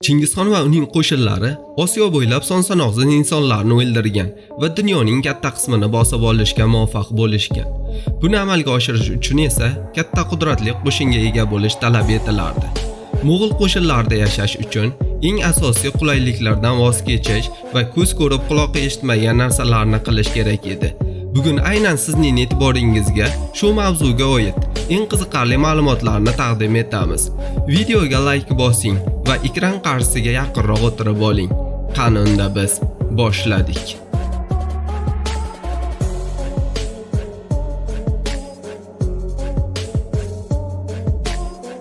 Chingizxon va uning qo'shinlari Osiyo bo'ylab son-sanoqsiz insonlarni o'ldirgan va dunyoning katta qismini bosib olishga muvaffaq bo'lishgan. Buni amalga oshirish uchun esa katta qudratli qo'shinga ega bo'lish talab etilardi. Mo'g'ul qo'shinlarida yashash uchun eng asosiy qulayliklardan voz kechish va ko'z ko'rib quloq eshitmagan narsalarni qilish kerak edi. Bugun aynan sizning e'tiboringizga shu mavzuga oid eng qiziqarli ma'lumotlarni taqdim etamiz. Videoga like bosing va ekran qarshisiga yaqinroq o'tirib oling. Qani unda biz boshladik.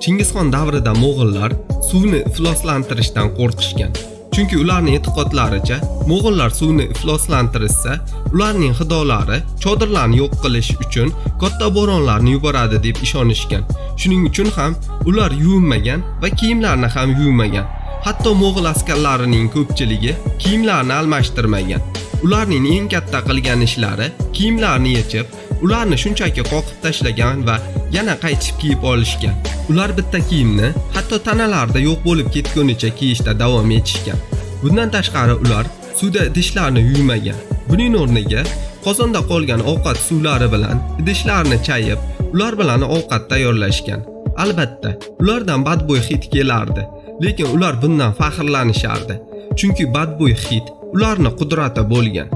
Chingizxon davrida Mo'g'ullar suvni ifloslantirishdan qo'rqishgan. Chunki ularning e'tiqodlaricha, Mo'g'ullar suvni ifloslantirsa, ularning xudolari chodirlarni yo'q qilish uchun katta bo'ronlarni yuboradi deb ishonishgan. Shuning uchun ham ular yuvinmagan va kiyimlarini ham yuvmagan. Hatto Mo'g'ul askarlarining ko'pchiligi kiyimlarini almashtirmagan. Ularning eng katta qilgan ishlari kiyimlarni yechib, ularni shunchaki qoqib tashlagan va yana qaytib kiyib olishgan. Ular bitta kiyimni hatto tanalarida yo'q bo'lib ketgunicha kiyishda davom etishgan. Bundan tashqari ular suvda idishlarni yuvmagan. Buning o'rniga qozonda qolgan ovqat suvlari bilan idishlarni chayib, ular bilan ovqat tayyorlashgan. Albatta, ulardan badbo'y hid kelardi, lekin ular bundan faxrlanishardi. Chunki badbo'y hid ularning qudrati bo'lgan.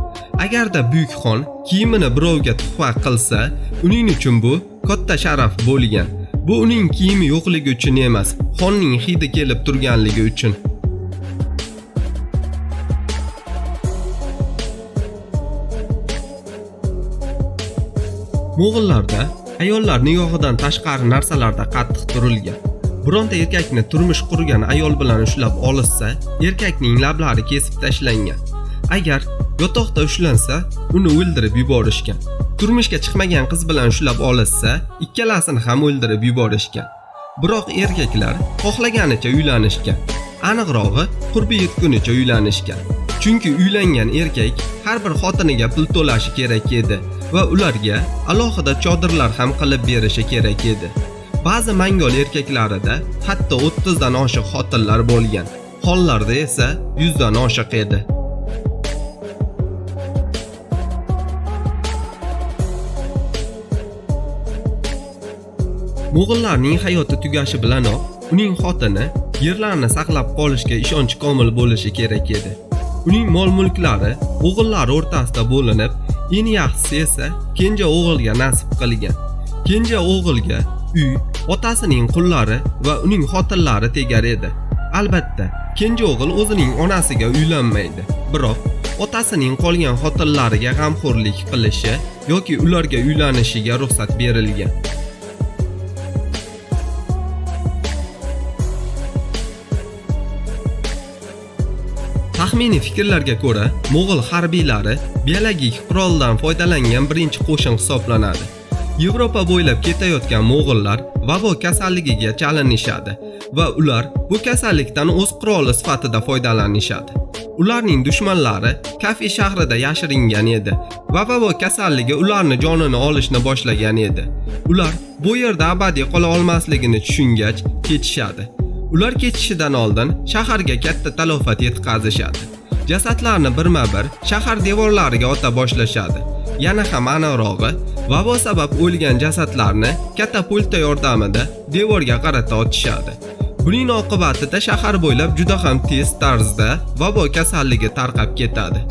Agarda buyuk xon kiyimini birovga tuhfa qilsa, uning uchun bu katta sharaf bo'lgan. Bu uning kiyimi yo'qligi uchun emas, xonning hidi kelib turganligi uchun. Mo'g'ullarda ayollar niyog'idan tashqari narsalarda qattiq turilgan. Bironta erkakni turmush qurgan ayol bilan ushlab olishsa, erkakning lablari kesib tashlangan. Agar yotoqda ushlansa, uni o'ldirib yuborishgan. Turmushga chiqmagan qiz bilan ushlab olishsa, ikkalasini ham o'ldirib yuborishgan. Biroq erkaklar xohlaganicha uylanishgan. Aniqrog'i, qurbi yetgunicha uylanishgan. Chunki uylangan erkak har bir xotiniga pul to'lashi kerak edi va ularga alohida chodirlar ham qilib berishi kerak edi. Ba'zi mangol erkaklarida hatto 30 dan oshiq xotinlar bo'lgan. Hollarda esa 100 dan oshiq edi. Mo'g'ullarning hayoti tugashi bilanoq uning xotini yerlarni saqlab qolishga ishonchi komil bo'lishi kerak edi. Uning mol-mulklari o'g'illar o'rtasida bo'linib, eng yaxshisi esa kenja o'g'ilga nasib qilgan. Kenja o'g'ilga uy, otasining qullari va uning xotinlari tegar edi. Albatta, kenja o'g'il o'zining onasiga uylanmaydi, biroq otasining qolgan xotinlariga g'amxo'rlik qilishi yoki ularga uylanishiga ruxsat berilgan. Taxminiy fikrlarga ko'ra, Mo'g'ul harbiylari biologik quroldan foydalangan birinchi qo'shin hisoblanadi. Yevropa bo'ylab ketayotgan Mo'g'ullar vabo kasalligiga chalinishadi va ular bu kasallikdan o'z quroli sifatida foydalanishadi. Ularning dushmanlari Kafi shahrida yashiringan edi va vabo kasalligi ularni jonini olishni boshlagan edi. Ular bu yerda abadiy qola olmasligini tushungach ketishadi. Ular ketishidan oldin shaharga katta talofat yetkazishadi. Jasadlarni birma-bir shahar devorlariga ota boshlashadi. Yana ham aniqrog'i, vabo sabab o'lgan jasadlarni katapulta yordamida devorga qarata otishadi. Buning oqibatida shahar bo'ylab juda ham tez tarzda vabo kasalligi tarqab ketadi.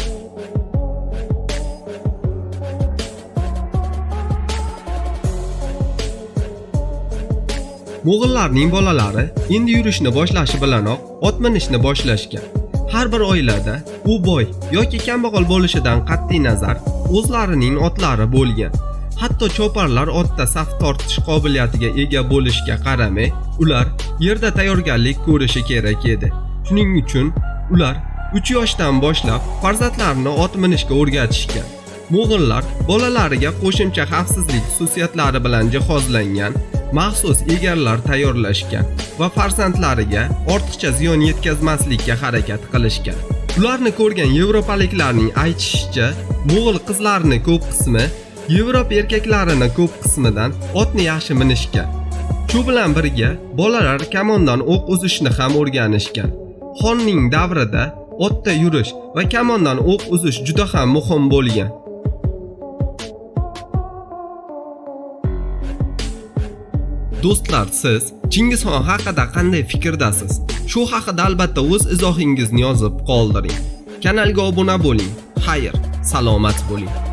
Mo'g'ullarning bolalari endi yurishni boshlashi bilanoq ot minishni boshlashgan. Har bir oilada u boy yoki kambag'al bo'lishidan qat'iy nazar o'zlarining otlari bo'lgan. Hatto choparlar otda saf tortish qobiliyatiga ega bo'lishiga qaramay, ular yerda tayyorgarlik ko'rishi kerak edi. Shuning uchun ular 3 yoshdan boshlab farzandlarini ot minishga o'rgatishgan. Mo'g'ullar bolalariga qo'shimcha xavfsizlik xususiyatlari bilan jihozlangan maxsus egarlar tayyorlashgan va farzandlariga ortiqcha ziyon yetkazmaslikka harakat qilishgan. Ularni ko'rgan yevropaliklarning aytishicha, Mo'g'ul qizlarining ko'p qismi Yevropa erkaklarini ko'p qismidan otni yaxshi minishgan. Shu bilan birga bolalar kamondan o'q uzishni ham o'rganishgan. Xonning davrida otda yurish va kamondan o'q uzish juda ham muhim bo'lgan. Do'stlar, siz Chingizxon haqida qanday fikrdasiz? Shu haqida albatta o'z izohingizni yozib qoldiring. Kanalga obuna bo'ling. Xayr, salomat bo'ling.